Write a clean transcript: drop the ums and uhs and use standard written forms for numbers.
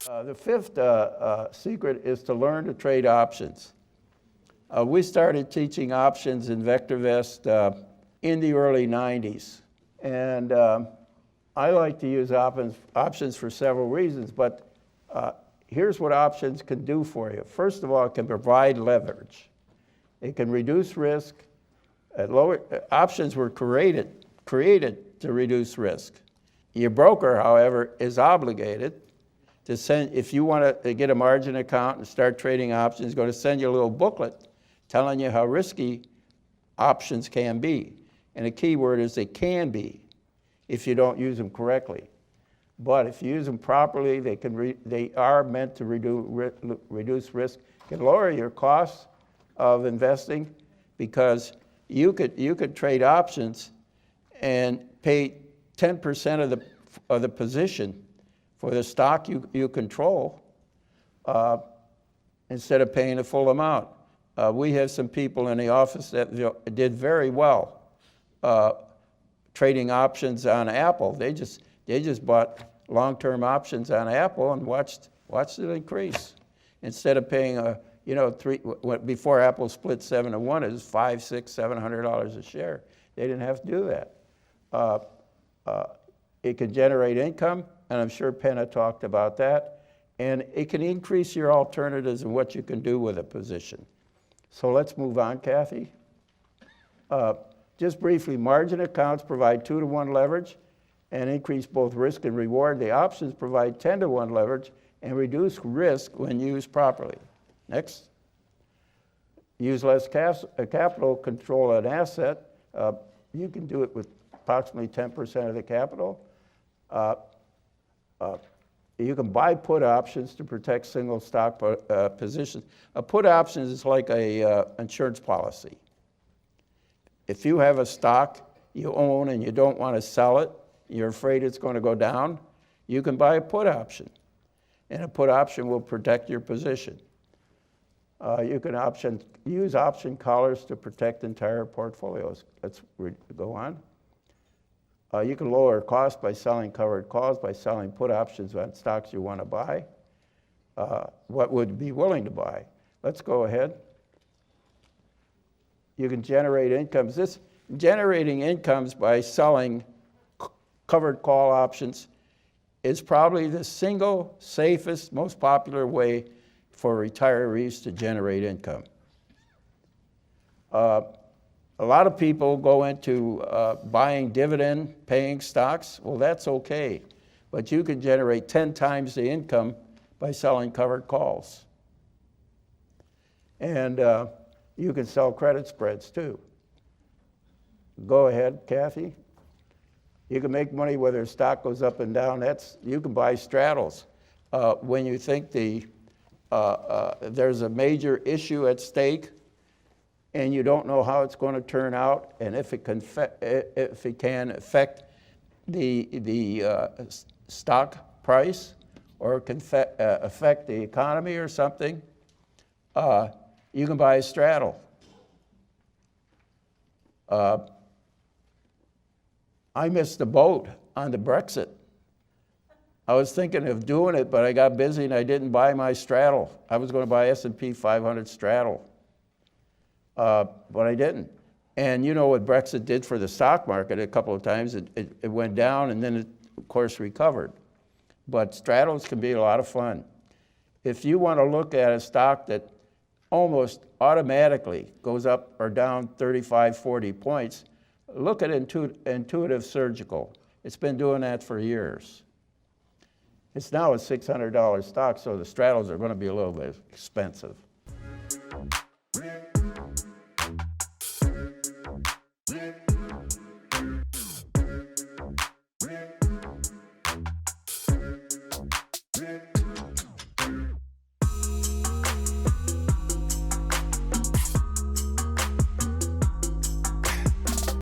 The fifth secret is to learn to trade options. We started teaching options in VectorVest in the early 90s. And I like to use options for several reasons, but here's what options can do for you. First of all, it can provide leverage. It can reduce risk. Options were created to reduce risk. Your broker, however, is obligated to send, if you want to get a margin account and start trading options, he's going to send you a little booklet telling you how risky options can be. And the key word is they can be if you don't use them correctly. But if you use them properly, they are meant to reduce risk. Can lower your costs of investing because you could trade options and pay 10% of the position for the stock you control instead of paying the full amount. We have some people in the office that did very well trading options on Apple. They just bought long-term options on Apple and watched it increase. Instead of paying before Apple split 7 to 1, it was $500, $600, $700 a share. They didn't have to do that. It can generate income, and I'm sure Penna talked about that. And it can increase your alternatives and what you can do with a position. So let's move on, Kathy. Just briefly, margin accounts provide 2-to-1 leverage and increase both risk and reward. The options provide 10-to-1 leverage and reduce risk when used properly. Next. Use less capital, control an asset. You can do it with approximately 10% of the capital. You can buy put options to protect single stock positions. A put option is like an insurance policy. If you have a stock you own and you don't want to sell it, you're afraid it's going to go down, you can buy a put option. And a put option will protect your position. You can use option collars to protect entire portfolios. Let's go on. You can lower cost by selling covered calls, by selling put options on stocks you want to buy. What would you be willing to buy? Let's go ahead. You can generate incomes. Generating incomes by selling covered call options is probably the single safest, most popular way for retirees to generate income. A lot of people go into buying dividend-paying stocks. Well, that's okay, but you can generate 10 times the income by selling covered calls. And you can sell credit spreads too. Go ahead, Kathy. You can make money whether a stock goes up and down. You can buy straddles. When you think there's a major issue at stake, and you don't know how it's going to turn out, and if it can affect the stock price, or it can affect the economy or something, you can buy a straddle. I missed the boat on the Brexit. I was thinking of doing it, but I got busy and I didn't buy my straddle. I was going to buy S&P 500 straddle. But I didn't. And you know what Brexit did for the stock market a couple of times. It went down and then it, of course, recovered. But straddles can be a lot of fun. If you want to look at a stock that almost automatically goes up or down 35, 40 points, look at Intuitive Surgical. It's been doing that for years. It's now a $600 stock, so the straddles are going to be a little bit expensive.